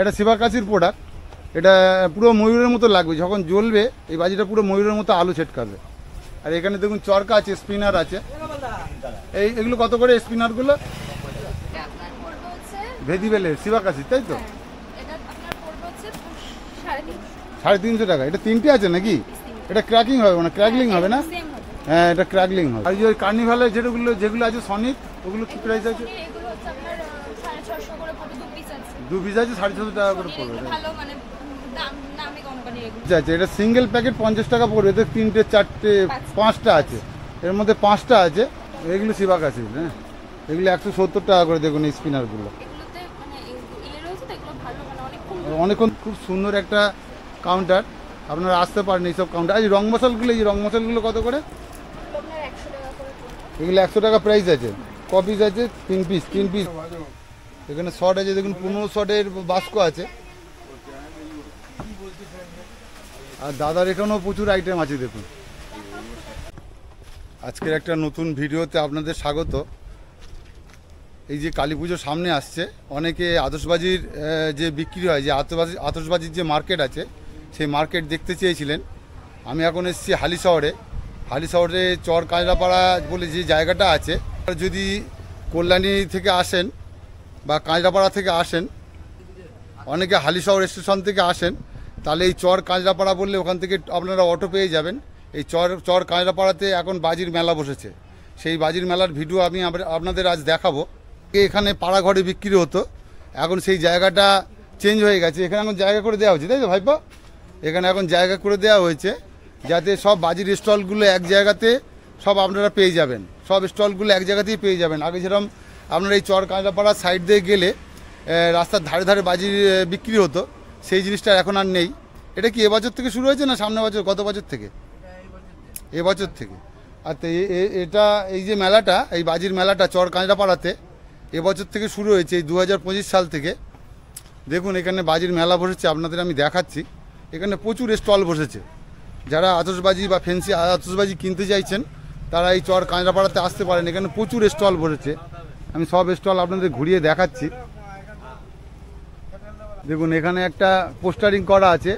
এটা শিবাকাশির প্রোডাক্ট। এটা পুরো ময়ূরের মতো লাগবে, যখন জ্বলবে এই বাজিটা পুরো ময়ূরের মতো আলো ছেটকাবে। আর এখানে দেখুন চরকা আছে, স্পিনার আছে। এগুলো কত করে স্পিনারগুলো? ভেদিবেলের শিবাকাশি, তাই তো? 350 টাকা। এটা 3টে আছে নাকি? এটা ক্র্যাকিং হবে না? ক্র্যাকলিং হবে না? হ্যাঁ, এটা ক্র্যাকলিং হবে। আর ওই কার্নিভালের যেগুলো আছে সনিক, ওগুলো কি প্রাইস আছে? 2 পিস আছে 650 টাকা করে পড়বে। আচ্ছা, এটা সিঙ্গেল প্যাকেট 50 টাকা পড়বে। এতে 3টে 4টে 5টা আছে, এর মধ্যে 5টা আছে। এগুলো শিবাকাশি, হ্যাঁ, এগুলো 170 টাকা করে। দেখুন এই স্পিনারগুলো অনেকক্ষণ। খুব সুন্দর একটা কাউন্টার, আপনারা আসতে পারেন এইসব কাউন্টার। এই রং মশালগুলো কত করে? এগুলো 100 টাকা প্রাইস আছে। ক পিস আছে? 3 পিস। এখানে শর্ট আছে, দেখুন 15 শর্টের বাস্ক আছে। আর দাদার এখানেও প্রচুর আইটেম আছে দেখুন। আজকের একটা নতুন ভিডিওতে আপনাদের স্বাগত। এই যে কালী পুজো সামনে আসছে, অনেকে আতশবাজির যে বিক্রি হয়, যে আতশবাজির যে মার্কেট আছে, সেই মার্কেট দেখতে চেয়েছিলেন। আমি এখন এসেছি হালিশহরে চর কাঁচরাপাড়া বলে যে জায়গাটা আছে। যদি কল্যাণী থেকে আসেন বা কাঁচরাপাড়া থেকে আসেন, অনেকে হালিশহর স্টেশন থেকে আসেন, তাহলে এই চর কাঁচরাপাড়া বললে ওখান থেকে আপনারা অটো পেয়ে যাবেন। এই চর কাঁচরাপাড়াতে এখন বাজির মেলা বসেছে। সেই বাজির মেলার ভিডিও আমি আপনাদের আজ দেখাবো। এখানে পাড়া ঘরে বিক্রি হতো, এখন সেই জায়গাটা চেঞ্জ হয়ে গেছে। এখানে এখন জায়গা করে দেওয়া হয়েছে, তাই তো ভাইপো? এখানে এখন জায়গা করে দেওয়া হয়েছে যাতে সব বাজির স্টলগুলো এক জায়গাতে সব আপনারা পেয়ে যাবেন। সব স্টলগুলো এক জায়গাতেই পেয়ে যাবেন। আগে যেরকম আপনারা এই চর কাঁচরাপাড়ার সাইড দিয়ে গেলে রাস্তার ধারে ধারে বাজির বিক্রি হতো, সেই জিনিসটা এখন আর নেই। এটা কি এবছর থেকে শুরু হয়েছে না সামনের বছর? গত বছর থেকে? এবছর থেকে। আর এটা এই যে মেলাটা, এই বাজির মেলাটা চর কাঁচরাপাড়াতে এবছর থেকে শুরু হয়েছে, এই 2025 সাল থেকে। দেখুন এখানে বাজির মেলা বসেছে, আপনাদের আমি দেখাচ্ছি। এখানে প্রচুর স্টল বসেছে। যারা আতশবাজি বা ফ্যান্সি আতশবাজি কিনতে চাইছেন, তারা এই চর কাঁচরাপাড়াতে আসতে পারেন। এখানে প্রচুর স্টল বসেছে, আমি সব স্টল আপনাদের ঘুরিয়ে দেখাচ্ছি। দেখুন এখানে একটা পোস্টারিং করা আছে,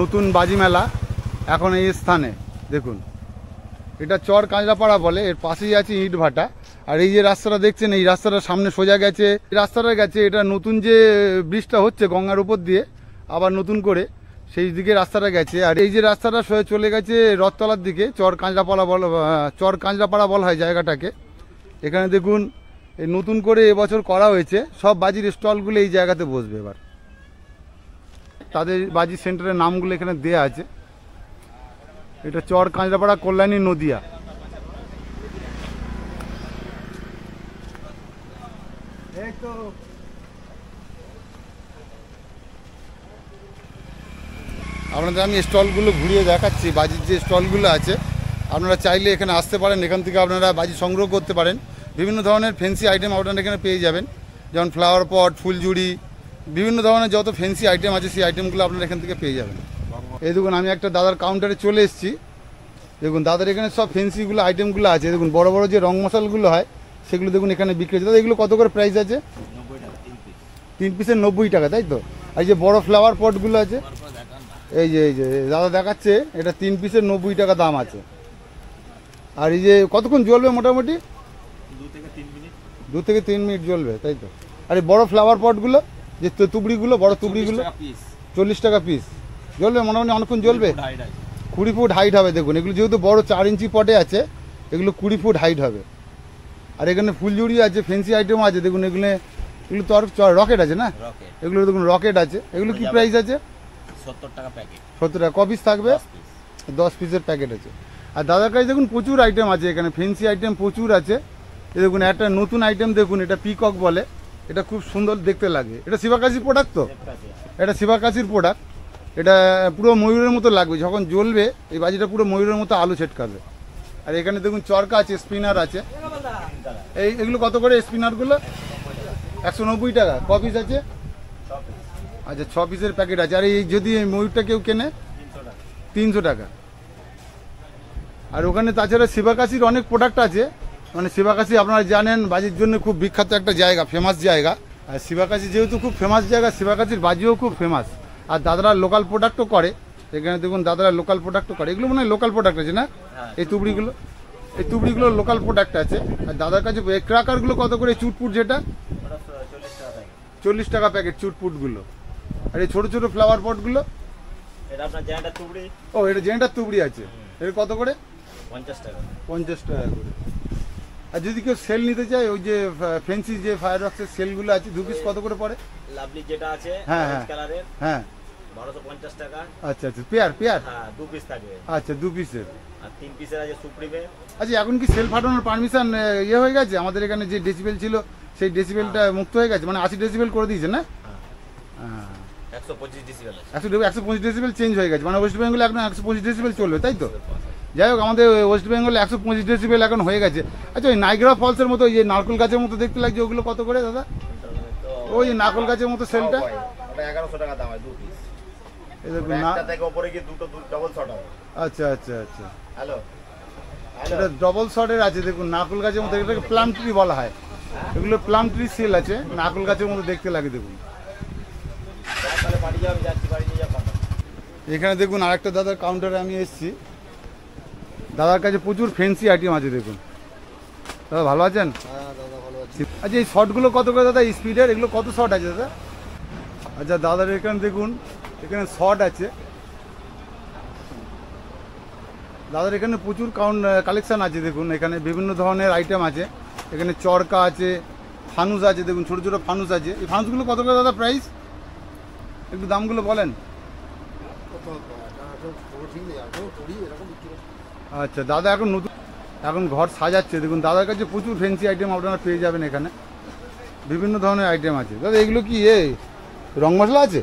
নতুন বাজি মেলা এখন এই স্থানে। দেখুন এটা চর কাঁচরাপাড়া বলে, এর পাশেই আছে ইট ভাটা। আর এই যে রাস্তাটা দেখছেন, এই রাস্তাটার সামনে সোজা গেছে, রাস্তাটা গেছে, এটা নতুন যে ব্রিজটা হচ্ছে গঙ্গার উপর দিয়ে, আবার নতুন করে সেই দিকে রাস্তাটা গেছে। আর এই যে রাস্তাটা চলে গেছে রথতলার দিকে, চর কাঁচরাপাড়া বলা হয় জায়গাটাকে। এখানে দেখুন এই নতুন করে এবছর করা হয়েছে, সব বাজির স্টলগুলো এই জায়গাতে বসবে। এবার তাদের বাজির সেন্টারের নামগুলো এখানে দেয়া আছে। এটা চর কাঁচরাপাড়া, কল্যাণী, নদিয়া। আপনাদের আমি স্টলগুলো ঘুরিয়ে দেখাচ্ছি, বাজির যে স্টলগুলো আছে। আপনারা চাইলে এখানে আসতে পারেন, এখান থেকে আপনারা বাজি সংগ্রহ করতে পারেন। বিভিন্ন ধরনের ফ্যান্সি আইটেম আপনারা এখানে পেয়ে যাবেন, যেমন ফ্লাওয়ার পট, ফুলঝুড়ি, বিভিন্ন ধরনের যত ফ্যান্সি আইটেম আছে সেই আইটেমগুলো আপনারা এখান থেকে পেয়ে যাবেন। এই দেখুন আমি একটা দাদার কাউন্টারে চলে এসেছি। দেখুন দাদার এখানে সব ফ্যান্সিগুলো আইটেমগুলো আছে। দেখুন বড় বড় যে রং মশালগুলো হয় সেগুলো দেখুন এখানে বিক্রি হচ্ছে। দাদা এগুলো কত করে প্রাইস আছে? 3 পিসের 90 টাকা, তাই তো? আর যে বড় ফ্লাওয়ার পটগুলো আছে, এই যে দাদা দেখাচ্ছে, এটা 3 পিসের 90 টাকা দাম আছে। আর এই যে কতক্ষণ জ্বলবে মোটামুটি? 2 থেকে 3 মিনিট জ্বলবে, তাই তো? আর এই বড় ফ্লাওয়ার পটগুলো, যে তুবড়িগুলো, বড় তুবড়িগুলো 40 টাকা পিস। জ্বলবে মোটামুটি অনেকক্ষণ জ্বলবে। 20 ফুট হাইট হবে। দেখুন এগুলো যেহেতু বড় 4 ইঞ্চি পটে আছে, এগুলো 20 ফুট হাইট হবে। আর এখানে ফুলঝুড়ি আছে, ফ্যান্সি আইটেম আছে। দেখুন এগুলো তো আর রকেট আছে না, এগুলো দেখুন রকেট আছে। এগুলো কি প্রাইস আছে? 70 টাকা প্যাকেট। 70 টাকা। ক পিস থাকবে? 10 পিসের প্যাকেট আছে। আর দাদার কাছে দেখুন প্রচুর আইটেম আছে, এখানে ফ্যান্সি আইটেম প্রচুর আছে। এই দেখুন একটা নতুন আইটেম দেখুন, এটা পিকক বলে, এটা খুব সুন্দর দেখতে লাগে। এটা শিবাকাশির প্রোডাক্ট তো? এটা শিবাকাশির প্রোডাক্ট। এটা পুরো ময়ূরের মতো লাগবে, যখন জ্বলবে এই বাজিটা পুরো ময়ূরের মতো আলো ছেটকাবে। আর এখানে দেখুন চরকা আছে, স্পিনার আছে। এগুলো কত করে স্পিনারগুলো? 190 টাকা। ক পিস আছে? আচ্ছা 6 পিসের প্যাকেট আছে। আর এই যদি এই ময়ূরটা কেউ কেনে 300 টাকা। আর ওখানে তাছাড়া শিবাকাশির অনেক প্রোডাক্ট আছে। মানে শিবাকাশি আপনারা জানেন বাজির জন্য খুব বিখ্যাত একটা জায়গা, ফেমাস জায়গা। আর শিবাকাশি যেহেতু খুব ফেমাস জায়গা, শিবাকাশির বাজিও খুব ফেমাস। আর দাদারা লোকাল প্রোডাক্টও করে, এখানে দেখুন দাদারা লোকাল প্রোডাক্টও করে। এগুলো মনে হয় লোকাল প্রোডাক্ট আছে না? এই তুবড়িগুলো লোকাল প্রোডাক্ট আছে। আর দাদার কাছে ক্রাকারগুলো কত করে? চুটপুট যেটা 40 টাকা প্যাকেট চুটপুটগুলো। আর এই ছোটো ছোটো ফ্লাওয়ার পটগুলো, এটা আপনার জেনারেটর তুবড়ি। ও এটা জেনারেটর তুবড়ি আছে, এটা কত করে? 50 টাকা। 50 টাকা করে। আর যদি কেউ সেল নিতে চায়, ওই যে ফ্যান্সি যে ফায়ার রক্সের সেলগুলো আছে, 2 পিস কত করে পড়ে? লাভলি যেটা আছে হ্যাঁ, অরেঞ্জ হ্যাঁ। কালারের হ্যাঁ 1250 টাকা। আচ্ছা আচ্ছা, পেয়ার হ্যাঁ 2 পিস থাকবে। আচ্ছা 2 পিসের। আর 3 পিসের আছে সুপ্রিমে। আচ্ছা এখন কি সেল ফাটানোর পারমিশন ইয়ে হয়ে গেছে? আমাদের এখানে যে ডেসিবেল ছিল সেই ডেসিবেলটা মুক্ত হয়ে গেছে, মানে 80 ডেসিবেল করে দিয়েছে না? হ্যাঁ 125 ডেসিবেল আছে। 125 ডেসিবেল চেঞ্জ হয়ে গেছে, মানে ওয়েস্ট বেঙ্গলে এখন 125 ডেসিবেল চলবে, তাই তো? যাই হোক, আমাদের ওয়েস্ট বেঙ্গলে 125 ডেসিবেল এখন হয়ে গেছে। আচ্ছা ওই নাইগ্রা ফলসের মতো, ওই যে নারকেল গাছের মতো দেখতে লাগছে, ওগুলো কত করে দাদা? ওই যে নারকেল গাছের মতো সেলটা? ওটা 1100 টাকা দাম হয় 2 পিস। এই দেখুন না। একটা থেকে উপরে কি দুটো ডাবল শট হবে। আচ্ছা আচ্ছা আচ্ছা, হ্যালো এটা ডবল শটের আছে। দেখুন নারকেল গাছের মতো, এটাকে প্লাম ট্রি বলা হয়। এগুলো প্লাম ট্রি সেল আছে, নারকেল গাছের মতো দেখতে লাগে। দেখুন তাহলে বাড়ি যাও, আমি যাচ্ছি, বাড়ি নিয়ে যাবো। এখানে দেখুন আরেকটা দাদার কাউন্টারে আমি এসেছি। দাদার কাছে প্রচুর ফ্যান্সি আইটেম আছে। দেখুন দাদা ভালো আছেন? হ্যাঁ দাদা ভালো আছি। আচ্ছা এই শর্টগুলো কত করে দাদা? স্পিডের এগুলো কত শর্ট আছে দাদা? আচ্ছা দাদার এখানে দেখুন, এখানে শর্ট আছে। দাদার এখানে প্রচুর কালেকশান আছে। দেখুন এখানে বিভিন্ন ধরনের আইটেম আছে। এখানে চরকা আছে, ফানুস আছে। দেখুন ছোটো ছোটো ফানুস আছে। এই ফানুসগুলো কত করে দাদা প্রাইস? একটু দামগুলো বলেন। আচ্ছা দাদা এখন নতুন, এখন ঘর সাজাচ্ছে। দেখুন দাদার কাছে প্রচুর ফ্যান্সি আইটেম আপনারা পেয়ে যাবেন এখানে, বিভিন্ন ধরনের আইটেম আছে। দাদা এগুলো কি রং মশলা আছে?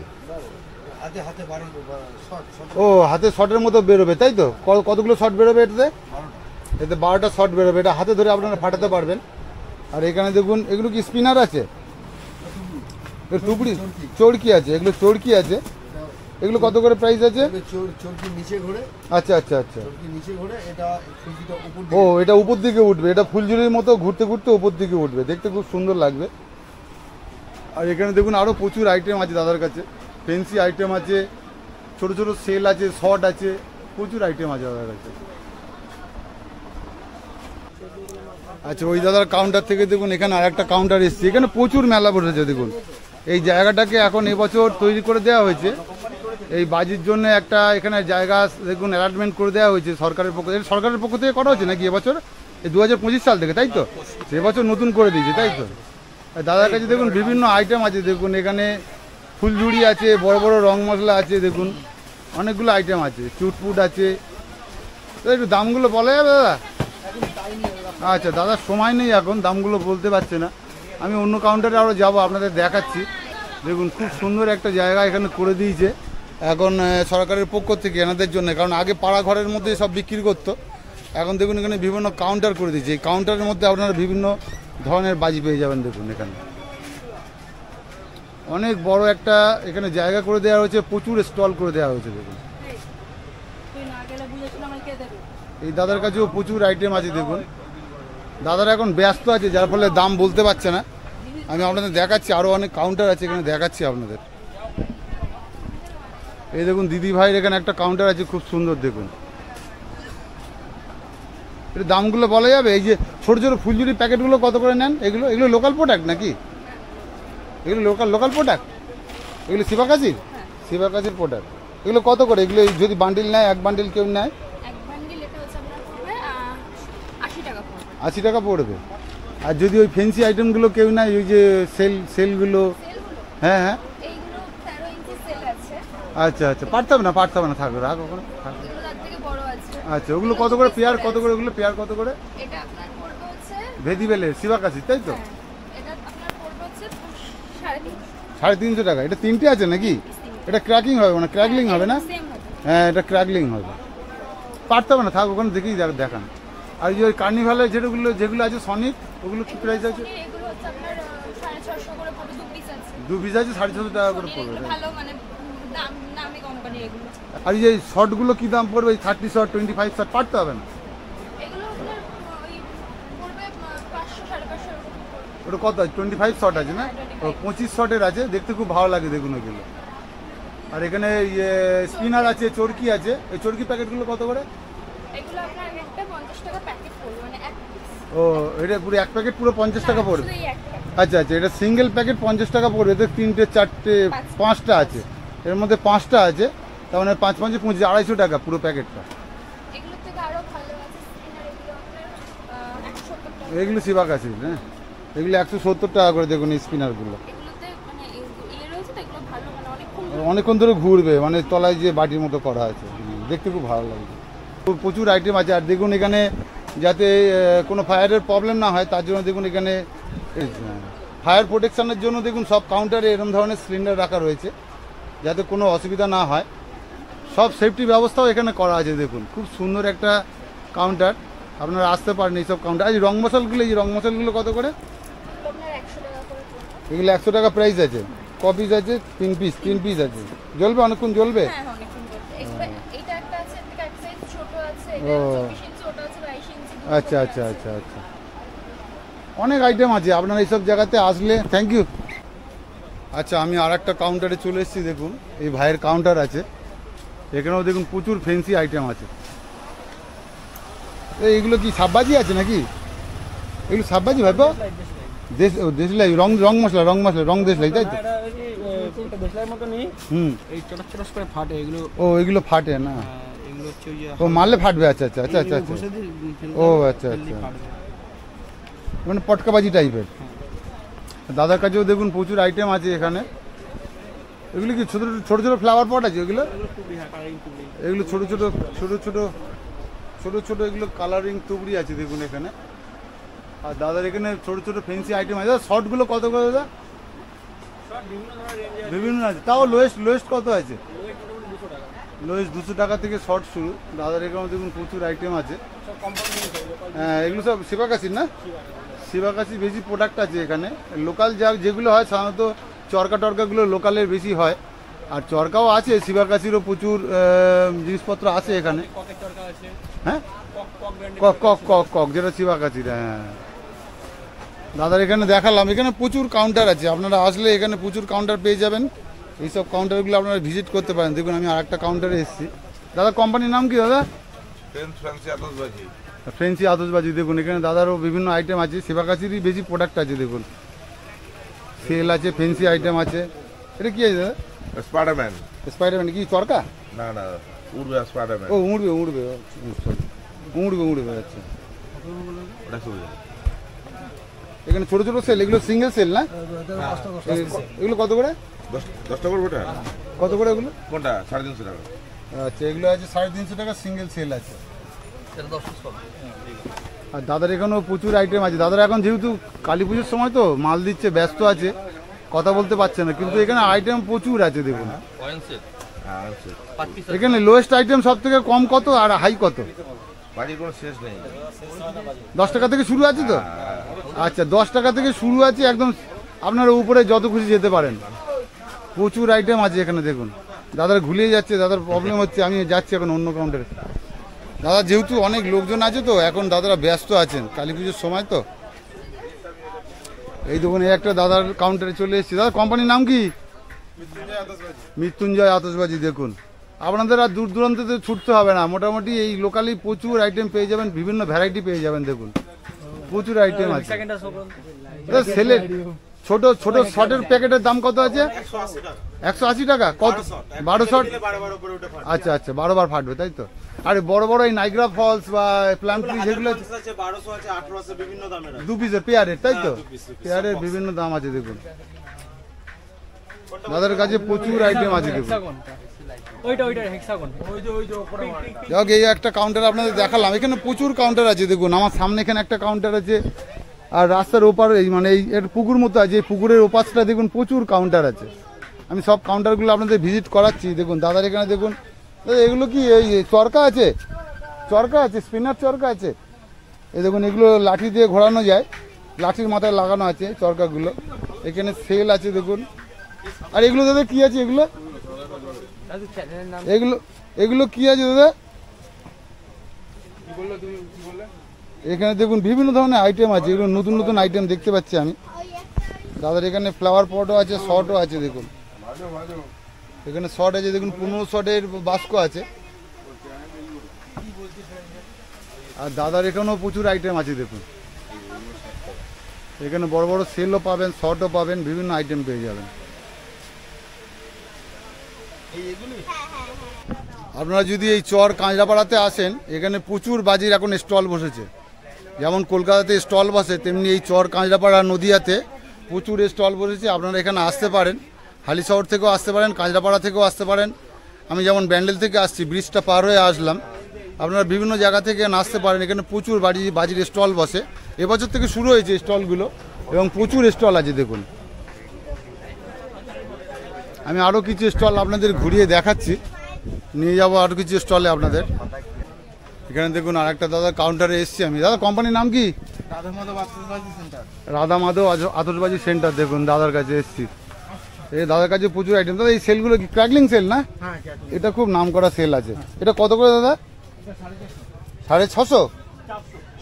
ও হাতে শর্টের মতো বেরোবে, তাই তো? কতগুলো শর্ট বেরোবে এটাতে? এতে 12টা শর্ট বেরোবে। এটা হাতে ধরে আপনারা ফাটাতে পারবেন। আর এখানে দেখুন এগুলো কি স্পিনার আছে? টুকরি চড়কি আছে, এগুলো চড়কি আছে। এগুলো কত করে প্রাইস আছে? চরকি নিচে ঘোরে। আচ্ছা আচ্ছা আচ্ছা, চরকি নিচে ঘোরে, এটা ফুলকিটা উপর ও এটা উপর দিকে উঠবে। এটা ফুলঝুরির মতো ঘুরতে ঘুরতে উপর দিকে উঠবে, দেখতে খুব সুন্দর লাগবে। আর এখানে দেখুন আরও প্রচুর আইটেম আছে দাদার কাছে। ফ্যান্সি আইটেম আছে, ছোট ছোট সেল আছে, শর্ট আছে, প্রচুর আইটেম আছে দাদার কাছে। আচ্ছা ওই দাদার কাউন্টার থেকে দেখুন এখানে আরেকটা কাউন্টার এসছে। এখানে প্রচুর মেলা বসেছে। দেখুন এই জায়গাটাকে এখন এবছর তৈরি করে দেওয়া হয়েছে এই বাজির জন্য। একটা এখানে জায়গা দেখুন অ্যালাটমেন্ট করে দেওয়া হয়েছে সরকারের পক্ষ থেকে। সরকারের পক্ষ থেকে করা হচ্ছে নাকি এবছর? এই 2025 সাল থেকে, তাই তো? এবছর নতুন করে দিয়েছে, তাই তো? দাদার কাছে দেখুন বিভিন্ন আইটেম আছে। দেখুন এখানে ফুলঝুড়ি আছে, বড় বড় রং মশলা আছে। দেখুন অনেকগুলো আইটেম আছে, চুটপুট আছে। একটু দামগুলো বলা যাবে দাদা? আচ্ছা দাদার সময় নেই এখন, দামগুলো বলতে পারছে না। আমি অন্য কাউন্টারে আরও যাবো, আপনাদের দেখাচ্ছি। দেখুন খুব সুন্দর একটা জায়গা এখানে করে দিয়েছে এখন সরকারের পক্ষ থেকে এনাদের জন্য। কারণ আগে পাড়া ঘরের মধ্যে সব বিক্রি করতো, এখন দেখুন এখানে বিভিন্ন কাউন্টার করে দিয়েছে। এই কাউন্টারের মধ্যে আপনারা বিভিন্ন ধরনের বাজি পেয়ে যাবেন। দেখুন এখানে অনেক বড় একটা এখানে জায়গা করে দেওয়া হয়েছে, প্রচুর স্টল করে দেওয়া হয়েছে। দেখুন এই দাদার কাছেও প্রচুর আইটেম আছে। দেখুন দাদারা এখন ব্যস্ত আছে, যার ফলে দাম বলতে পারছে না। আমি আপনাদের দেখাচ্ছি, আরও অনেক কাউন্টার আছে এখানে, দেখাচ্ছি আপনাদের। এই দেখুন দিদি ভাইয়ের এখানে একটা কাউন্টার আছে, খুব সুন্দর। দেখুন এটা দামগুলো বলা যাবে? এই যে ছোটো ছোটো ফুলঝুরি প্যাকেটগুলো কত করে নেন? এগুলো এগুলো লোকাল প্রোডাক্ট নাকি? এগুলো লোকাল প্রোডাক্ট? এগুলো শিবাকাশির? শিবাকাশির প্রোডাক্ট। এগুলো কত করে? এগুলো যদি বান্ডিল নেয়, এক বান্ডিল কেউ নেয়, 80 টাকা পড়বে। আর যদি ওই ফ্যান্সি আইটেমগুলো কেউ নেয়, ওই যে সেলগুলো? হ্যাঁ হ্যাঁ আচ্ছা আচ্ছা, পারতে হবে না, থাকবে রাখ ওখানে। আচ্ছা ওগুলো কত করে পেয়ার? কত করে ওগুলো পেয়ার? কত করে? ভেদিবেলের শিবাকাশি, তাই তো? 350 টাকা। এটা 3টে আছে নাকি? এটা ক্র্যাকিং হবে না? ক্র্যাকলিং হবে না? হ্যাঁ এটা ক্র্যাকলিং হবে। পারতে হবে না, থাক ওখানে দেখেই দেখান। আর ওই কার্নিভালের যেগুলো আছে সনিক, ওগুলো কি প্রাইস আছে? 2 পিস আছে 650 টাকা করে পড়বে। আর এই যে শর্টগুলো কি দাম পড়বে? 30 শর্ট, 25 শর্ট পারতে হবে না? ওটা ওটা কত আছে? 25 শট আছে না? ও 25 শটের আছে, দেখতে খুব ভালো লাগে দেখুন ওগুলো। আর এখানে ইয়ে স্পিনার আছে, চরকি আছে। এই চরকি প্যাকেটগুলো কত করে? এগুলো আপনার একটা 50 টাকা প্যাকেট পড়বে, মানে এক পিস। ও এটা পুরো এক প্যাকেট পুরো 50 টাকা পড়বে? শুধু এই একটা। আচ্ছা আচ্ছা, এটা সিঙ্গেল প্যাকেট 50 টাকা পড়বে। এতে 3টে 4টে 5টা আছে, এর মধ্যে 5টা আছে, তার মানে 5 5 25, 250 টাকা পুরো প্যাকেটটা। এগুলোর থেকে আরো ভালো আছে স্পিনার, এগুলো আপনার 170 টাকা। এগুলো শিবাকাশি, হ্যাঁ এগুলো 170 টাকা করে দেখুন এই স্পিনারগুলো। এগুলোতে মানে ইয়ে রয়েছে তো, এগুলো ভালো, মানে অনেকক্ষণ অনেকক্ষণ ধরে ঘুরবে, মানে তলায় যে বাটির মতো করা আছে, দেখতে খুব ভালো লাগবে। প্রচুর আইটেম আছে। আর দেখুন এখানে যাতে কোনো ফায়ারের প্রবলেম না হয় তার জন্য দেখুন এখানে ফায়ার প্রোটেকশনের জন্য দেখুন সব কাউন্টারে এরকম ধরনের সিলিন্ডার রাখা রয়েছে, যাতে কোনো অসুবিধা না হয়। সব সেফটি ব্যবস্থাও এখানে করা আছে। দেখুন খুব সুন্দর একটা কাউন্টার, আপনারা আসতে পারেন এইসব কাউন্টার। এই রং মশালগুলো, এই রং মশালগুলো কত করে? আপনার 100 টাকা করে পড়বে। এগুলো 100 টাকা প্রাইস আছে। ক পিস আছে? 3 পিস আছে। জ্বলবে অনেকক্ষণ জ্বলবে? হ্যাঁ অনেকক্ষণ পড়বে। এগুলো এইটা একটা আছে, এর থেকে এক সাইজ ছোট আছে, ও। এটা 24 ইঞ্চি, ওটা আছে 22 ইঞ্চি। আচ্ছা আচ্ছা আচ্ছা আচ্ছা, অনেক আইটেম আছে আপনারা এইসব জায়গাতে আসলে। Thank you. আচ্ছা, আমি আর একটা কাউন্টারে চলে এসেছি। দেখুন এই ভাইয়ের কাউন্টার আছে, এখানেও দেখুন প্রচুর ফ্যান্সি আইটেম আছে। এইগুলো কি সাববাজি আছে নাকি? এগুলো সাববাজি ভাইপো? দেশলাই রং মশলা, রং দেশলাই, তাই তো? হুম। এই ছোট ছোট করে ফাটে এগুলো। ও এগুলো ফাটে না? এগুলো হচ্ছে ওই যে ও মারলে ফাটবে? আচ্ছা আচ্ছা আচ্ছা আচ্ছা আচ্ছা। ও আচ্ছা আচ্ছা, মানে পটকাবাজি টাইপের। দাদার কাছেও দেখুন প্রচুর আইটেম আছে এখানে। এগুলো কি ছোট ছোট ছোট ফ্লাওয়ার পট আছে এগুলো? এগুলো ছোট ছোট ছোট ছোট ছোট ছোট এগুলো কালারিং তুবড়ি আছে দেখুন এখানে। আর দাদার এখানে ছোট ছোট ফেন্সি আইটেম আছে। শর্টগুলো কত করে দাদা? বিভিন্ন আছে, তাও লোয়েস্ট কত আছে? লোয়েস্ট 200 টাকা থেকে শর্ট শুরু। দাদার এখানে দেখুন প্রচুর আইটেম আছে। হ্যাঁ এগুলো সব শিবাকাশির না? শিবাকাশি বেশি প্রোডাক্ট আছে এখানে। লোকাল যেগুলো হয় সাধারণত চরকাগুলো লোকালের বেশি হয়, আর চরকাও আছে, শিবাকাশিরও প্রচুর জিনিসপত্র আছে এখানে। হ্যাঁ কক যেটা শিবাকাশির। হ্যাঁ দাদার এখানে দেখালাম, এখানে প্রচুর কাউন্টার আছে। আপনারা আসলে এখানে প্রচুর কাউন্টার পেয়ে যাবেন। এইসব কাউন্টারগুলো আপনারা ভিজিট করতে পারেন। দেখুন আমি আর একটা কাউন্টারে এসেছি। দাদা কোম্পানির নাম কি দাদা? ফ্রেন্সি আতশবাজি। দেখুন এখানে দাদারও বিভিন্ন আইটেম আছে, শিবাকাশিরই বেশি প্রোডাক্ট আছে। দেখুন সেল আছে, ফ্যান্সি আইটেম আছে। এটা কি আছে দাদা? স্পাইডারম্যান কি চরকা? না উড়বে স্পাইডারম্যান। ও উড়বে আচ্ছা। এখানে ছোট ছোট সেল, এগুলো সিঙ্গেল সেল না? এগুলো কত করে? 10 টাকা করে। কত করে এগুলো? কোনটা? 350 টাকা। আচ্ছা এগুলো আছে 350 টাকা সিঙ্গেল সেল আছে। আর দাদার এখানেও প্রচুর আইটেম আছে। দাদার এখন যেহেতু কালী পুজোর সময় তো মাল দিচ্ছে, ব্যস্ত আছে, কথা বলতে পারছে না, কিন্তু এখানে আইটেম প্রচুর আছে। দেখুন এখানে লোয়েস্ট আইটেম সব থেকে কম কত আর হাই কত? বাড়ির কোনো শেষ নেই। 10 টাকা থেকে শুরু আছে তো? আচ্ছা 10 টাকা থেকে শুরু আছে, একদম আপনারা উপরে যত খুশি যেতে পারেন। প্রচুর আইটেম আছে এখানে। দেখুন দাদার ঘুলিয়ে যাচ্ছে, দাদার প্রবলেম হচ্ছে। আমি যাচ্ছি এখন অন্য কাউন্টারে। দাদা যেহেতু অনেক লোকজন আছে তো এখন দাদারা ব্যস্ত আছেন, কালী পুজোর সময় তো। এই দেখুন এই একটা দাদার কাউন্টারে চলে এসেছি। দাদা কোম্পানির নাম কি? মৃত্যুঞ্জয় আতশবাজি। দেখুন আপনাদের আর দূর দূরান্তে ছুটতে হবে না, মোটামুটি এই লোকালি প্রচুর আইটেম পেয়ে যাবেন, বিভিন্ন ভ্যারাইটি পেয়ে যাবেন। দেখুন প্রচুর আইটেম আছে। সেলের ছোট ছোট শর্টের প্যাকেটের দাম কত আছে? 180 টাকা। কত? 12 শট? আচ্ছা আচ্ছা, 12 বার ফাটবে তাই তো? আরে বড় বড় এই নাইগ্রা ফলস বা প্লাম ট্রি যেগুলো 1200 আছে, 1800 আছে, বিভিন্ন দামের আছে। 2 পিসের পেয়ারের, তাই তো? পেয়ারের বিভিন্ন দাম আছে। দেখুন দাদার কাছে প্রচুর আইটেম আছে। দেখুন যাক এই একটা কাউন্টার আপনাদের দেখালাম। এখানে প্রচুর কাউন্টার আছে। দেখুন আমার সামনে এখানে একটা কাউন্টার আছে, আর রাস্তার ওপার এই মানে এই এর পুকুর মতো আছে, পুকুরের ওপাশটা দেখুন প্রচুর কাউন্টার আছে। আমি সব কাউন্টারগুলো আপনাদের ভিজিট করাচ্ছি। দেখুন দাদার এখানে দেখুন এগুলো কি এই চরকা আছে? চরকা আছে, স্পিনার চরকা আছে। এই দেখুন এগুলো লাঠি দিয়ে ঘোরানো যায়, লাঠির মাথায় লাগানো আছে চরকাগুলো। এখানে সেল আছে দেখুন। আর এগুলো দাদা কি আছে? এগুলো এগুলো এগুলো কি আছে দাদা? এখানে দেখুন বিভিন্ন ধরনের আইটেম আছে। এগুলো নতুন নতুন আইটেম দেখতে পাচ্ছি আমি। দাদার এখানে ফ্লাওয়ার পটও আছে, শর্টও আছে দেখুন। এখানে শর্ট আছে দেখুন, 15 শর্টের বাস্ক আছে। আর দাদার এখানেও প্রচুর আইটেম আছে দেখুন। এখানে বড় বড় সেলও পাবেন, শর্টও পাবেন, বিভিন্ন আইটেম পেয়ে যাবেন। আপনারা যদি এই চর কাঁচরাপাড়াতে আসেন, এখানে প্রচুর বাজির এখন স্টল বসেছে। যেমন কলকাতাতে স্টল বসে, তেমনি এই চর কাঁচরাপাড়া নদিয়াতে প্রচুর স্টল বসেছে। আপনারা এখানে আসতে পারেন, হালিশহর থেকেও আসতে পারেন, কাঁচরাপাড়া থেকেও আসতে পারেন। আমি যেমন ব্যান্ডেল থেকে আসছি, ব্রিজটা পার হয়ে আসলাম। আপনারা বিভিন্ন জায়গা থেকে আসতে পারেন। এখানে প্রচুর বাজির স্টল বসে। এবছর থেকে শুরু হয়েছে স্টলগুলো এবং প্রচুর স্টল আছে দেখুন। আমি আরও কিছু স্টল আপনাদের ঘুরিয়ে দেখাচ্ছি, নিয়ে যাবো আরও কিছু স্টলে আপনাদের। এখানে দেখুন আর একটা দাদা কাউন্টারে এসছি আমি। দাদা কোম্পানির নাম কি? রাধা মাধব আতশবাজি সেন্টার। দেখুন দাদার কাছে এসছি, এই দাদার কাছে প্রচুর আইটেম। দাদা এই সেলগুলো কি ক্র্যাকলিং সেল না? এটা খুব নাম করা সেল আছে। এটা কত করে দাদা? 650,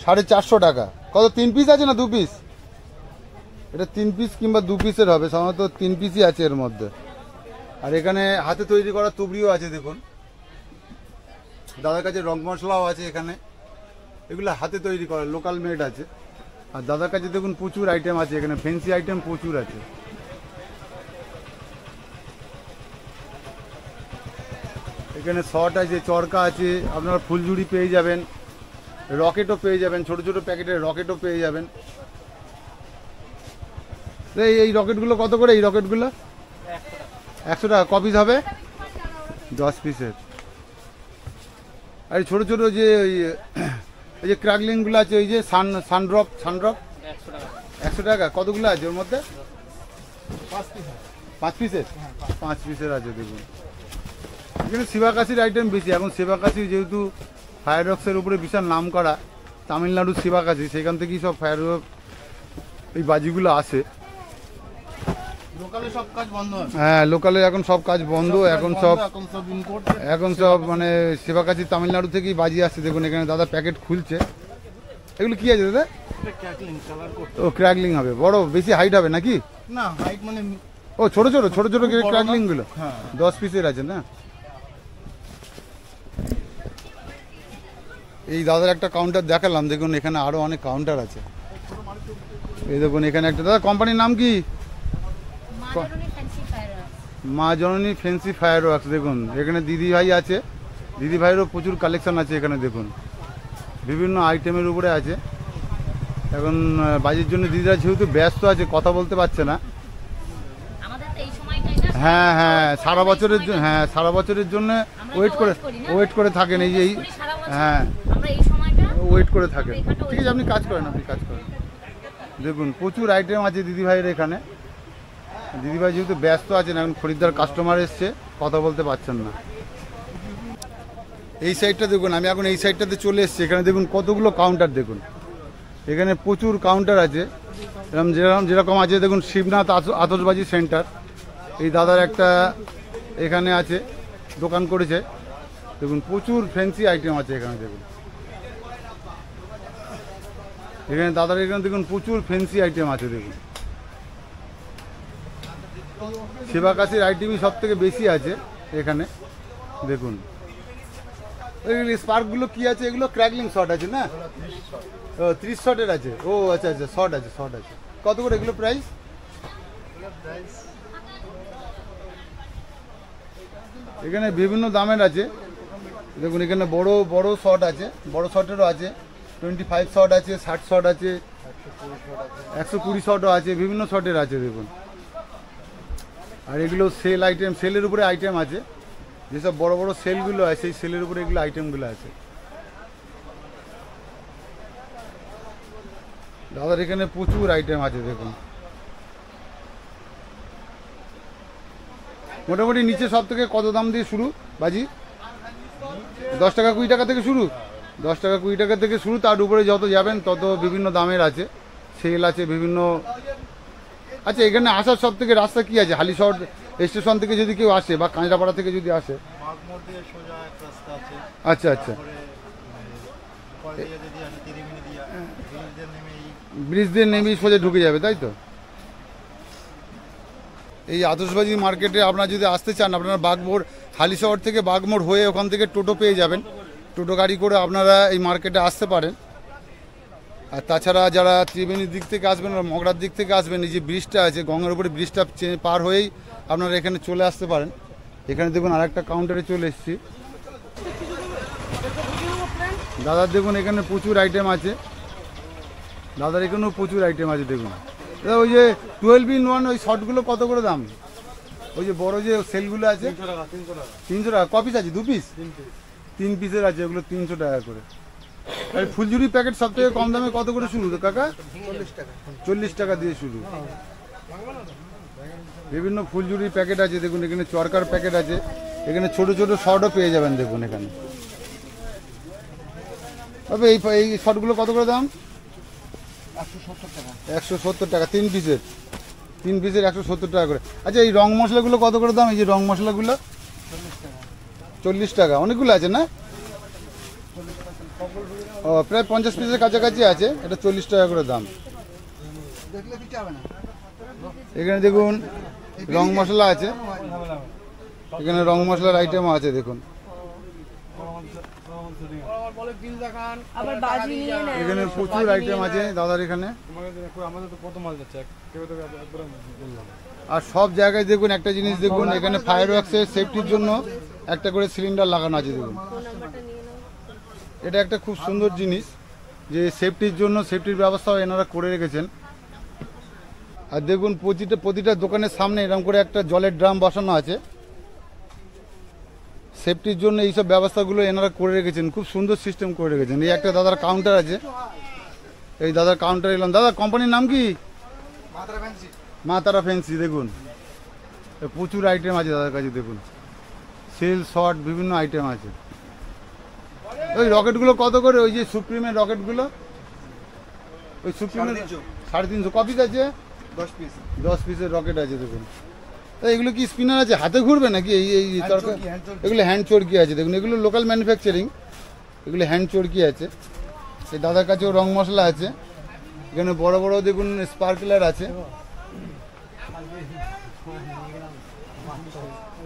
450 টাকা। কত, 3 পিস আছে না 2 পিস? এটা 3 পিস কিংবা 2 পিসের হবে, সাধারণত 3 পিসই আছে এর মধ্যে। আর এখানে হাতে তৈরি করা তুবড়িও আছে দেখুন। দাদার কাছে রং মশলাও আছে এখানে, এগুলো হাতে তৈরি করা, লোকাল মেড আছে। আর দাদার কাছে দেখুন প্রচুর আইটেম আছে, এখানে ফ্যান্সি আইটেম প্রচুর আছে। এখানে শর্ট আছে, চরকা আছে, আপনারা ফুলঝুরি পেয়ে যাবেন, রকেটও পেয়ে যাবেন, ছোট ছোট প্যাকেটের রকেটও পেয়ে যাবেন। এই রকেটগুলো কত করে? এই রকেটগুলো 100 টাকা। ক পিস হবে? 10 পিসের। আর ছোট ছোট যে এই যে ক্র্যাকলিংগুলো আছে, ওই যে সানড্রপ 100 টাকা। কতগুলো আছে ওর মধ্যে? 5 পিসের। 5 পিসের আছে দেখুন। এখানে শিবাকাশির আইটেম বেশি। এখন শিবাকাশি যেহেতু ফায়ারওয়ার্কসের উপরে বিশাল নাম করা, তামিলনাড়ুর শিবাকাশি, সেখান থেকেই সব ফায়ারওয়ার্ক এই বাজিগুলো আসে। লোকালে সব কাজ বন্ধ আছে। হ্যাঁ, লোকালে এখন সব কাজ বন্ধ। এখন সব ইম্পোর্ট। এখন সব মানে শিবাকাশি তামিলনাড়ু থেকেই বাজি আসছে দেখুন। এখানে দাদা প্যাকেট খুলছে। এগুলো কি আছে দাদা? ক্র্যাকলিং কালার করতে। ও ক্র্যাকলিং হবে, বড় বেশি হাইট হবে নাকি? না, হাইট মানে ও ছোট ছোট ক্র্যাকলিং গুলো। হ্যাঁ। 10 পিসের আছে না? এই দাদার একটা কাউন্টার দেখালাম দেখুন। এখানে আরো অনেক কাউন্টার আছে। এই দেখুন এখানে একটা, দাদা কোম্পানির নাম কি? মা জননী ফ্যান্সি ফায়ারওয়ার্কস। দেখুন এখানে দিদি ভাই আছে, দিদি ভাইয়েরও প্রচুর কালেকশন আছে এখানে দেখুন। বিভিন্ন আইটেমের উপরে আছে। এখন বাজির জন্য দিদিরা যেহেতু ব্যস্ত আছে, কথা বলতে পারছে না। হ্যাঁ হ্যাঁ, সারা বছরের জন্য, হ্যাঁ সারা বছরের জন্য ওয়েট করে থাকেন। এই হ্যাঁ ওয়েট করে থাকেন। ঠিক আছে, আপনি কাজ করেন। দেখুন প্রচুর আইটেম আছে দিদিভাইয়ের এখানে। দিদিভাই যেহেতু ব্যস্ত আছেন, এখন খরিদ্দার কাস্টমার এসছে, কথা বলতে পারছেন না। এই সাইডটা দেখুন, আমি এখন এই সাইডটাতে চলে এসেছি। এখানে দেখুন কতগুলো কাউন্টার দেখুন। এখানে প্রচুর কাউন্টার আছে। যেরকম আছে দেখুন শিবনাথ আতশবাজি সেন্টার। এই দাদার একটা এখানে আছে, দোকান করেছে দেখুন। প্রচুর ফ্যান্সি আইটেম আছে এখানে দেখুন। এখানে দাদার এখানে দেখুন প্রচুর ফ্যান্সি আইটেম আছে দেখুন। শিবাকাশির আইটেমই সব থেকে বেশি আছে এখানে দেখুন। এই স্পার্কগুলো কি আছে? এগুলো ক্র্যাকলিং শট আছে না? ও 30 শটের আছে। ও আচ্ছা আচ্ছা, শট আছে। কত করে এগুলো প্রাইস? এখানে বিভিন্ন দামের আছে দেখুন। এখানে বড় শট আছে, বড় শটেরও আছে। 25 শট আছে, 60 শট আছে, 120 শটও আছে, বিভিন্ন শটের আছে দেখুন। আর এগুলো সেল আইটেম, সেলের উপরে আইটেম আছে। যেসব বড় বড় সেলগুলো আছে, সেই সেলের উপরে এগুলো আইটেমগুলো আছে। দাদার এখানে প্রচুর আইটেম আছে দেখুন। মোটামুটি নিচে সব থেকে কত দাম দিয়ে শুরু বাজি? 10 টাকা 20 টাকা থেকে শুরু। 10 টাকা 20 টাকা থেকে শুরু। তার উপরে যত যাবেন তত বিভিন্ন দামের আছে, সেল আছে বিভিন্ন। আচ্ছা, এখানে আসার সব থেকে রাস্তা কি আছে? হালিশহর স্টেশন থেকে যদি কেউ আসে বা কাঁচরাপাড়া থেকে যদি আসে? আচ্ছা আচ্ছা, ব্রিজ দিয়ে নেমেই সোজা ঢুকে যাবে, তাই তো? এই আতশবাজি মার্কেটে আপনারা যদি আসতে চান, আপনারা বাগমোড়, হালিশহর থেকে বাগমোড় হয়ে ওখান থেকে টোটো পেয়ে যাবেন। টোটো গাড়ি করে আপনারা এই মার্কেটে আসতে পারেন। আর তাছাড়া যারা ত্রিবেণীর দিক থেকে আসবেন আর মগরার দিক থেকে আসবেন, এই যে ব্রিজটা আছে গঙ্গার উপরে, ব্রিজটা পার হয়েই আপনারা এখানে চলে আসতে পারেন। এখানে দেখুন আরেকটা কাউন্টারে চলে এসেছি। দাদার দেখুন এখানে প্রচুর আইটেম আছে, দাদার এখানেও প্রচুর আইটেম আছে। দেখুন দাদা ওই যে 12 in 1 ওই শর্টগুলো কত করে দাম? ওই যে বড় যে সেলগুলো আছে 300 টাকা। ক পিস আছে? 2 পিস? 3 পিসের আছে, ওগুলো 300 টাকা করে। আর ফুলঝুরি প্যাকেট সব থেকে কম দামে কত করে শুরু কাকা? 40 টাকা দিয়ে শুরু। বিভিন্ন ফুলঝুরি প্যাকেট আছে দেখুন, এখানে চরকার প্যাকেট আছে, এখানে ছোট ছোট শর্টও পেয়ে যাবেন। দেখুন এখানে তবে এই শর্টগুলো কত করে দাম? 170 টাকা 3 পিসের। 3 পিসের 170 টাকা করে। আচ্ছা এই রং মশলাগুলো কত করে দাম? এই যে রং মশলাগুলো 40 টাকা। অনেকগুলো আছে না? ও প্রায় 50 পিসের কাছাকাছি আছে। এটা 40 টাকা করে দাম। এখানে দেখুন রং মশলা আছে, এখানে রং মশলার আইটেম আছে দেখুন। এখানে প্রচুর আইটেম আছে দাদার এখানে। আর সব জায়গায় দেখুন একটা জিনিস দেখুন, এখানে ফায়ার ওয়ার্কসের সেফটির জন্য একটা করে সিলিন্ডার লাগানো আছে দেখুন। এটা একটা খুব সুন্দর জিনিস যে সেফটির জন্য সেফটির ব্যবস্থাও এনারা করে রেখেছেন। আর দেখুন প্রতিটা দোকানের সামনে এরকম করে একটা জলের ড্রাম বসানো আছে, সেফটির জন্য এইসব ব্যবস্থাগুলো এনারা করে রেখেছেন। খুব সুন্দর সিস্টেম করে রেখেছেন। এই একটা দাদার কাউন্টার আছে, এই দাদার কাউন্টার এলাম। দাদা কোম্পানির নাম কি? মা তারা ফ্যান্সি। দেখুন প্রচুর আইটেম আছে দাদার কাছে। দেখুন সেল শর্ট বিভিন্ন আইটেম আছে। ওই রকেটগুলো কত করে? ওই যে সুপ্রিমের রকেটগুলো, ওই সুপ্রিমের 350। ক পিস আছে? 10 পিসের রকেট আছে দেখুন। এগুলো কি স্পিনার আছে, হাতে ঘুরবে নাকি? এই এগুলো হ্যান্ড চরকি আছে দেখুন। এগুলো লোকাল ম্যানুফ্যাকচারিং, এগুলো হ্যান্ড চরকি আছে। এই দাদার কাছেও রং মশলা আছে। এখানে বড় বড় দেখুন স্পার্কলার আছে,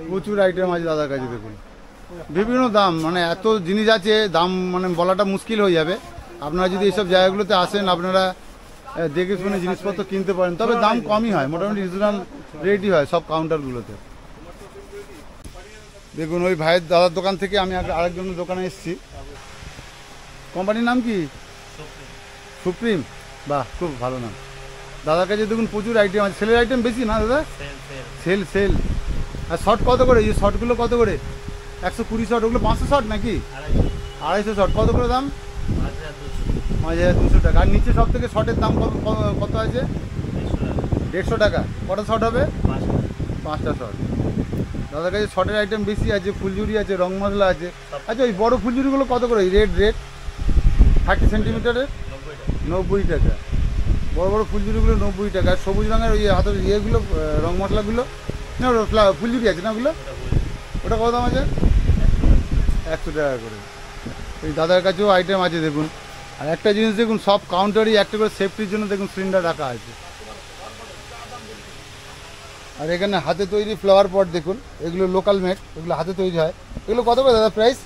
প্রচুর আইটেম আছে দাদার কাছে দেখুন। বিভিন্ন দাম, মানে এত জিনিস আছে, দাম মানে বলাটা মুশকিল হয়ে যাবে। আপনারা যদি এইসব জায়গাগুলোতে আসেন, আপনারা দেখে শুনে জিনিসপত্র কিনতে পারেন। তবে দাম কমই হয়, মোটামুটি রিজনেবল রেটই হয় সব কাউন্টারগুলোতে। দেখুন ওই ভাইয়ের দাদার দোকান থেকে আমি আরেকজনের দোকানে এসেছি। কোম্পানির নাম কি? সুপ্রিম। বাহ, খুব ভালো নাম। দাদার কাছে দেখুন প্রচুর আইটেম আছে। সেলের আইটেম বেশি না দাদা? সেল। আর শর্ট কত করে? এই শর্টগুলো কত করে? 120 শর্ট। ওগুলো 500 শর্ট নাকি? 250 শর্ট। কত করে দাম? 5200 টাকা। আর নিচে সব থেকে শর্টের দাম কত আছে? 150 টাকা। কটা শর্ট হবে? 5টা শর্ট। দাদার কাছে শর্টের আইটেম বেশি আছে, ফুলঝুরি আছে, রং মশলা আছে। আচ্ছা ওই বড় ফুলঝুরিগুলো কত করে? রেট 30 সেন্টিমিটারের 90 টাকা। বড় বড় ফুলঝুরিগুলো 90 টাকা। সবুজ রঙের ওই হাতের ইয়েগুলো রং মশলাগুলো না, ফুলঝুরি আছে না ওগুলো, ওটা কত দাম আছে? 100 টাকা করে। এই দাদার কাছেও আইটেম আছে দেখুন। আর একটা জিনিস দেখুন, সব কাউন্টারই একটা করে সেফটির জন্য দেখুন সিলিন্ডার রাখা আছে। আর এখানে হাতে তৈরি ফ্লাওয়ার পট দেখুন, এগুলো লোকাল মেড, এগুলো হাতে তৈরি হয়। এগুলো কত করে দাদা প্রাইস?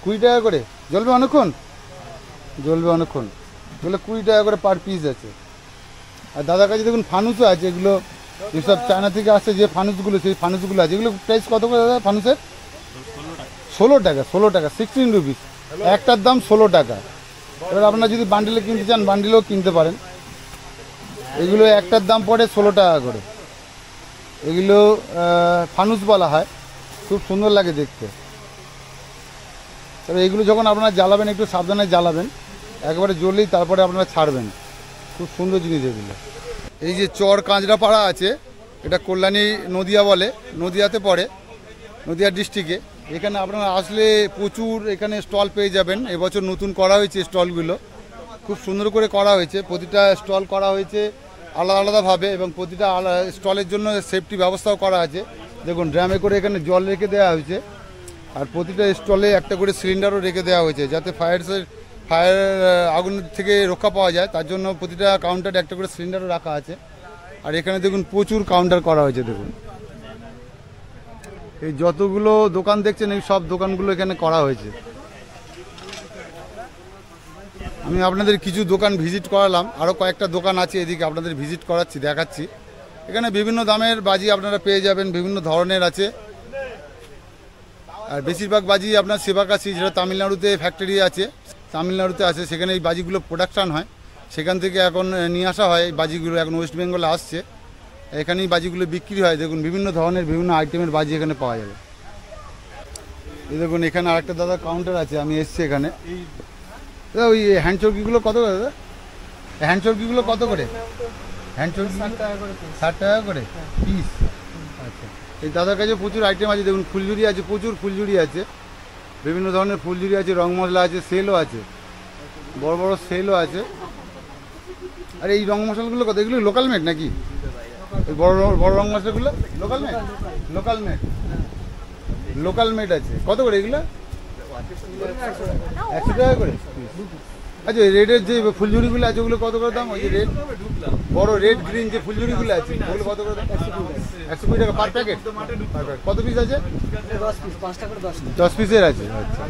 20 টাকা করে। জ্বলবে অনেকক্ষণ? জ্বলবে অনেকক্ষণ। এগুলো 20 টাকা করে পার পিস আছে। আর দাদার কাছে দেখুন ফানুসও আছে, এগুলো যেসব চায়না থেকে আসছে যে ফানুসগুলো, সেই ফানুসগুলো আছে। এগুলো প্রাইস কত করে দাদা ফানুসের? 16 টাকা। 16 রুপিস। একটার দাম 16 টাকা। এবার আপনারা যদি বান্ডিলে কিনতে চান বান্ডিলেও কিনতে পারেন। এগুলো একটার দাম পড়ে 16 টাকা করে। এগুলো ফানুস বলা হয়, খুব সুন্দর লাগে দেখতে। তবে এগুলো যখন আপনারা জ্বালাবেন একটু সাবধানে জ্বালাবেন, একবারে জ্বললেই তারপরে আপনারা ছাড়বেন। খুব সুন্দর জিনিস এগুলো। এই যে চর কাঁচরাপাড়া আছে, এটা কল্যাণী নদিয়া বলে, নদিয়াতে পড়ে, নদিয়া ডিস্ট্রিক্টে। এখানে আপনারা আসলে প্রচুর এখানে স্টল পেয়ে যাবেন। এবছর নতুন করা হয়েছে স্টলগুলো, খুব সুন্দর করে করা হয়েছে। প্রতিটা স্টল করা হয়েছে আলাদা আলাদাভাবে এবং প্রতিটা স্টলের জন্য সেফটি ব্যবস্থাও করা আছে। দেখুন ড্রামে করে এখানে জল রেখে দেওয়া হয়েছে। আর প্রতিটা স্টলে একটা করে সিলিন্ডারও রেখে দেওয়া হয়েছে, যাতে ফায়ার আগুন থেকে রক্ষা পাওয়া যায়। তার জন্য প্রতিটা কাউন্টারে একটা করে সিলিন্ডারও রাখা আছে। আর এখানে দেখুন প্রচুর কাউন্টার করা হয়েছে দেখুন। এই যতগুলো দোকান দেখছেন এই সব দোকানগুলো এখানে করা হয়েছে। আমি আপনাদের কিছু দোকান ভিজিট করালাম, আরও কয়েকটা দোকান আছে এদিকে আপনাদের ভিজিট করাচ্ছি, দেখাচ্ছি। এখানে বিভিন্ন দামের বাজি আপনারা পেয়ে যাবেন, বিভিন্ন ধরনের আছে। আর বেশিরভাগ বাজি আপনার শিবাকাশি, যেটা তামিলনাড়ুতে ফ্যাক্টরি আছে, তামিলনাড়ুতে আছে, সেখানে এই বাজিগুলো প্রোডাকশান হয়, সেখান থেকে এখন নিয়ে আসা হয় এই বাজিগুলো, এখন ওয়েস্ট বেঙ্গলে আসছে, এখানেই বাজিগুলো বিক্রি হয়। দেখুন বিভিন্ন ধরনের বিভিন্ন আইটেমের বাজি এখানে পাওয়া যাবে। এই দেখুন এখানে আরেকটা দাদা কাউন্টার আছে, আমি এসছি এখানে। দাদা ওই হ্যান্ডচৌকিগুলো কত করে দাদা? হ্যান্ডচৌকিগুলো কত করে? হ্যান্ডচৌকি 60 টাকা করে পিস। আচ্ছা, এই দাদার কাছে প্রচুর আইটেম আছে দেখুন, ফুলঝুরি আছে, প্রচুর ফুলঝুরি আছে, বিভিন্ন ধরনের ফুলঝুরি আছে, রং মশলা আছে, সেলও আছে, বড় বড় সেলও আছে। আর এই রং মশলাগুলো কত? এগুলো লোকাল মেড নাকি? ওই বড় বড় রং মশলাগুলো local made? Local made, local made আছে। কত করে এগুলো? 100 টাকা করে। আচ্ছা, রেডের যে ফুলঝুরিগুলো আছে ওগুলো কত করে দাম? ওই যে রেড বড় রেড গ্রিন যে ফুলঝুরিগুলো আছে ওগুলো কত করে দাম? 120 টাকা পার প্যাকেট। কত পিস আছে? 10 পিসের আছে। আচ্ছা,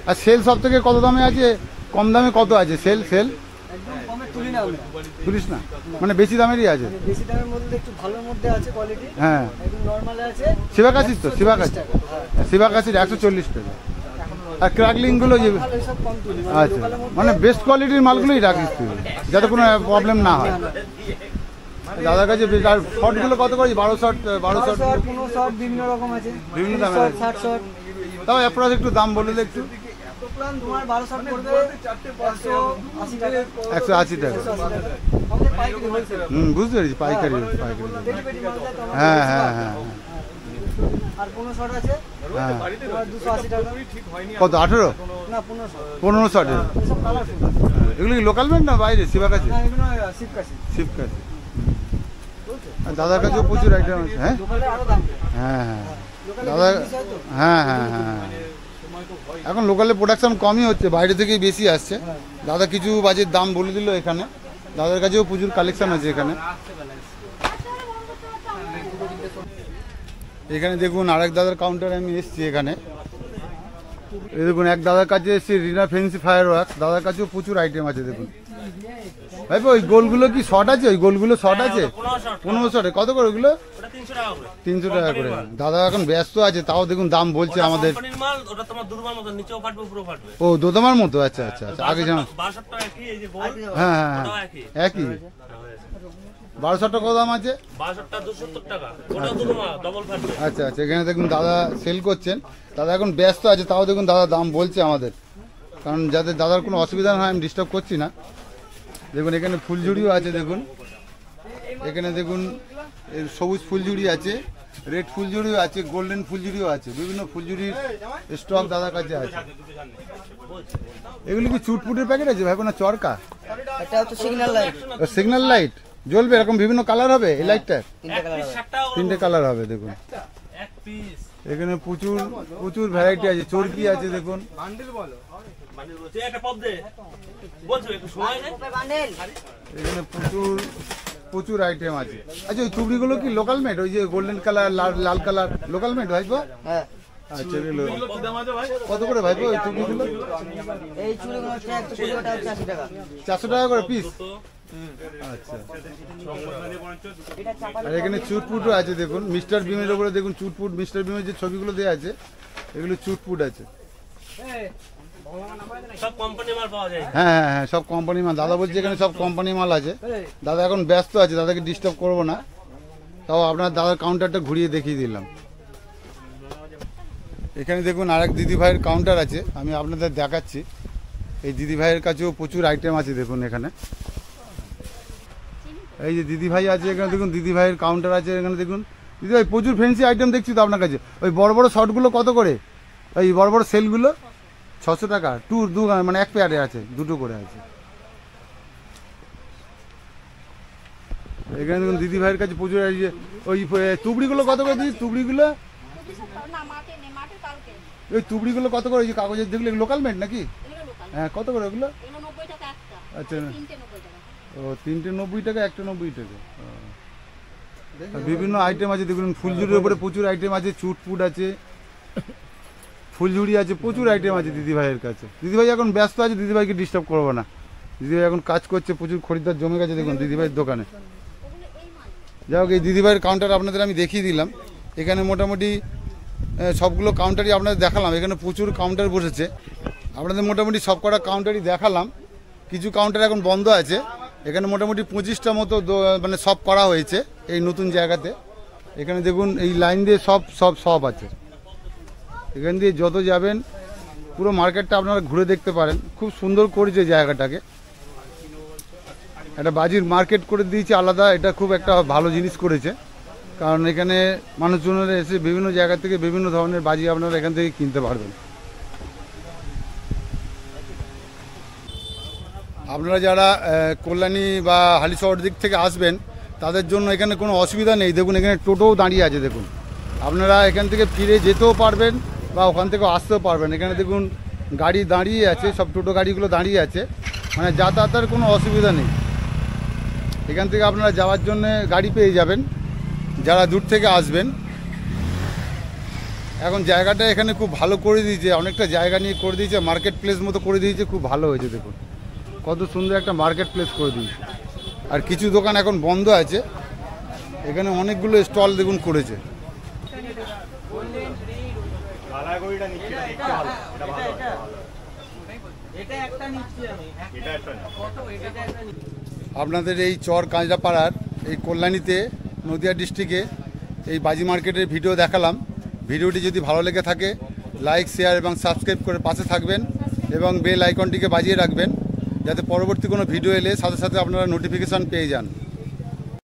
আর সেল সব থেকে কত দামে আছে? কম দামে কত আছে সেল? সেল তুলিস না, মানে বেশি দামেরই আছে। বেশি দামের মধ্যে একটু ভালোর মধ্যে আছে কোয়ালিটি। হ্যাঁ, একদম নরমাল আছে। শিবাকাশির তো, শিবাকাশির 140 টাকা। আর ক্র্যাকলিংগুলো যে আচ্ছা, মানে বেস্ট কোয়ালিটির মালগুলোই রাখিস তুই, যাতে কোনো প্রবলেম না হয়। দাদার কাছে আর শর্টগুলো কত করে? 12 শর্ট, 12 শর্ট, 15 শর্ট বিভিন্ন রকম আছে, বিভিন্ন দামের আছে। 60 শর্ট। তাও অ্যাপ্রক্স একটু দাম বলে দে একটু। প্ল্যান তোমার 12 শর্ট পড়বে 180 টাকা। 180 টাকা। আমাদের পাইকারি হোলসেল। বুঝতে পেরেছি, পাইকারি পাইকারি। পেটি পেটি মাল যায় তো আমাদের। হ্যাঁ হ্যাঁ হ্যাঁ। আর 15 শর্ট আছে হ্যাঁ, তোমার 280 টাকা। কত? 18? না 15 শর্ট। 15 শর্টের। এসব কালারফুল। এগুলো কি লোকাল মেড না বাইরে? শিবাকাশি? না এগুলো শিবকাশি। শিবকাশি। আর দাদার কাছেও প্রচুর আইটেম আছে। হ্যাঁ দোকানে আরো দাম। হ্যাঁ হ্যাঁ দাদা, হ্যাঁ হ্যাঁ হ্যাঁ। এখন লোকালে প্রোডাকশন কমই হচ্ছে, বাইরে থেকেই বেশি আসছে। দাদা কিছু বাজের দাম বলে দিল এখানে। দাদার কাছেও প্রচুর কালেকশন আছে এখানে। এখানে দেখুন আরেক দাদার কাউন্টারে আমি এসেছি এখানে। এই দেখুন এক দাদার কাছে এসেছি, রিনা ফেন্সি ফায়ার ওয়ার্কস। দাদার কাছেও প্রচুর আইটেম আছে দেখুন। ভাই ওই গোলগুলো কি শর্ট আছে? ওই গোলগুলো শর্ট আছে? 15 শর্টে কত করে ওগুলো? 300 টাকা করে। দাদা এখন ব্যস্ত আছে, তাও দেখুন দাম বলছে আমাদের। ও দোদমার মতো? আচ্ছা আচ্ছা আচ্ছা, আগে যেমন। হ্যাঁ হ্যাঁ হ্যাঁ, একই। 1200 কত দাম আছে? আচ্ছা আচ্ছা, এখানে দেখুন দাদা সেল করছেন। দাদা এখন ব্যস্ত আছে, তাও দেখুন দাদা দাম বলছে আমাদের, কারণ যাতে দাদার কোনো অসুবিধা না হয় আমি ডিস্টার্ব করছি না। দেখুন এখানে ফুলঝুরিও আছে দেখুন। এখানে দেখুন সবুজ ফুলঝুরি আছে, রেড ফুলঝুরিও আছে, গোল্ডেন ফুলঝুরিও আছে, বিভিন্ন ফুলঝুরির স্টক দাদার কাছে আছে। এগুলো কি চুটপুটের প্যাকেট আছে ভাই, কোনো চরকা? এটা হচ্ছে সিগন্যাল লাইট। সিগন্যাল লাইট জ্বলবে, এরকম বিভিন্ন কালার হবে এই লাইটটার? 3টা কালার আছে। 3টে কালার হবে দেখুন। এখানে প্রচুর প্রচুর ভ্যারাইটি আছে, চরকি আছে দেখুন। এখানে প্রচুর প্রচুর আইটেম আছে। আচ্ছা ওই চুবড়িগুলো কি লোকাল মেড? ওই যে গোল্ডেন কালার, লাল কালার লোকাল মেড ভাইপো? হ্যাঁ। আচ্ছা এগুলো কত করে ভাইপো ওই চুবড়িগুলো? এই চুড়িগুলো হচ্ছে 120 টাকা, 80 টাকা। 400 টাকা করে পিস। আচ্ছা, আর এখানে চুটপুটও আছে দেখুন, মিস্টার বিমের ওপরে দেখুন চুটপুট, মিস্টার বিমের যে ছবিগুলো দেওয়া আছে এগুলো চুটপুট আছে। সব কোম্পানি মাল পাওয়া যায়। হ্যাঁ হ্যাঁ হ্যাঁ, সব কোম্পানি মাল। দাদা বলছে এখানে সব কোম্পানি মাল আছে। দাদা এখন ব্যস্ত আছে, দাদাকে ডিস্টার্ব করবো না, তাও আপনার দাদার কাউন্টারটা ঘুরিয়ে দেখিয়ে দিলাম। এখানে দেখুন আরেক দিদি ভাইয়ের কাউন্টার আছে, আমি আপনাদের দেখাচ্ছি। এই দিদি ভাইয়ের কাছেও প্রচুর আইটেম আছে দেখুন এখানে। এই যে দিদি ভাই আছে এখানে দেখুন, দিদি ভাইয়ের কাউন্টার আছে এখানে দেখুন। দিদি ভাই প্রচুর ফ্যান্সি আইটেম দেখছি তো আপনার কাছে। ওই বড় বড় শর্টগুলো কত করে? ওই বড় বড় সেলগুলো 600 টাকা। দু মানে এক পেয়ারে আছে, দুটো করে আছে। এখানে দেখুন দিদি ভাইয়ের কাছে প্রচুর। ওই তুবড়িগুলো কত করে দিদি? তুবড়িগুলো ওই তুবড়িগুলো কত করে? ওই যে কাগজের দেখলে লোকাল মেড নাকি? হ্যাঁ কত করে ওগুলো? আচ্ছা ও 3টে 90 টাকা, একটা 90 টাকা। আর বিভিন্ন আইটেম আছে দেখুন, ফুলঝুরির উপরে প্রচুর আইটেম আছে, চুটপুট আছে, ফুলঝুরি আছে, প্রচুর আইটেম আছে দিদিভাইয়ের কাছে। দিদিভাই এখন ব্যস্ত আছে, দিদিভাইকে ডিস্টার্ব করবো না, দিদিভাই এখন কাজ করছে, প্রচুর খরিদ্দার জমে গেছে দেখুন দিদিভাইয়ের দোকানে। যাই হোক, এই দিদিভাইয়ের কাউন্টার আপনাদের আমি দেখিয়ে দিলাম। এখানে মোটামুটি সবগুলো কাউন্টারই আপনাদের দেখালাম, এখানে প্রচুর কাউন্টার বসেছে, আপনাদের মোটামুটি সব কটা কাউন্টারই দেখালাম। কিছু কাউন্টার এখন বন্ধ আছে, এখানে মোটামুটি 25টা মতো মানে সব করা হয়েছে এই নতুন জায়গাতে। এখানে দেখুন এই লাইন দিয়ে সব আছে, এখান দিয়ে যত যাবেন পুরো মার্কেটটা আপনারা ঘুরে দেখতে পারেন। খুব সুন্দর করেছে জায়গাটাকে, একটা বাজির মার্কেট করে দিয়েছে আলাদা, এটা খুব একটা ভালো জিনিস করেছে। কারণ এখানে মানুষজনেরা এসে বিভিন্ন জায়গা থেকে বিভিন্ন ধরনের বাজি আপনারা এখান থেকে কিনতে পারবেন। আপনারা যারা কল্যাণী বা হালিশহর দিক থেকে আসবেন তাদের জন্য এখানে কোনো অসুবিধা নেই। দেখুন এখানে টোটোও দাঁড়িয়ে আছে, দেখুন আপনারা এখান থেকে ফিরে যেতেও পারবেন বা ওখান থেকেও আসতেও পারবেন। এখানে দেখুন গাড়ি দাঁড়িয়ে আছে, সব টোটো গাড়িগুলো দাঁড়িয়ে আছে, মানে যাতায়াতের কোনো অসুবিধা নেই। এখান থেকে আপনারা যাওয়ার জন্য গাড়ি পেয়ে যাবেন যারা দূর থেকে আসবেন। এখন জায়গাটা এখানে খুব ভালো করে দিয়েছে, অনেকটা জায়গা নিয়ে করে দিয়েছে, মার্কেট প্লেস মতো করে দিয়েছে, খুব ভালো হয়েছে। দেখুন কত সুন্দর একটা মার্কেট প্লেস করে দিয়েছে। আর কিছু দোকান এখন বন্ধ আছে, এখানে অনেকগুলো স্টল দেখুন করেছে। আপনাদের এই চর কাঁচরাপাড়ার এই কল্যাণীতে নদিয়া ডিস্ট্রিক্টে এই বাজি মার্কেটের ভিডিও দেখালাম। ভিডিওটি যদি ভালো লেগে থাকে লাইক, শেয়ার এবং সাবস্ক্রাইব করে পাশে থাকবেন এবং বেল আইকনটিকে বাজিয়ে রাখবেন, যাতে পরবর্তী কোনো ভিডিও এলে সাথে সাথে আপনারা নোটিফিকেশান পেয়ে যান।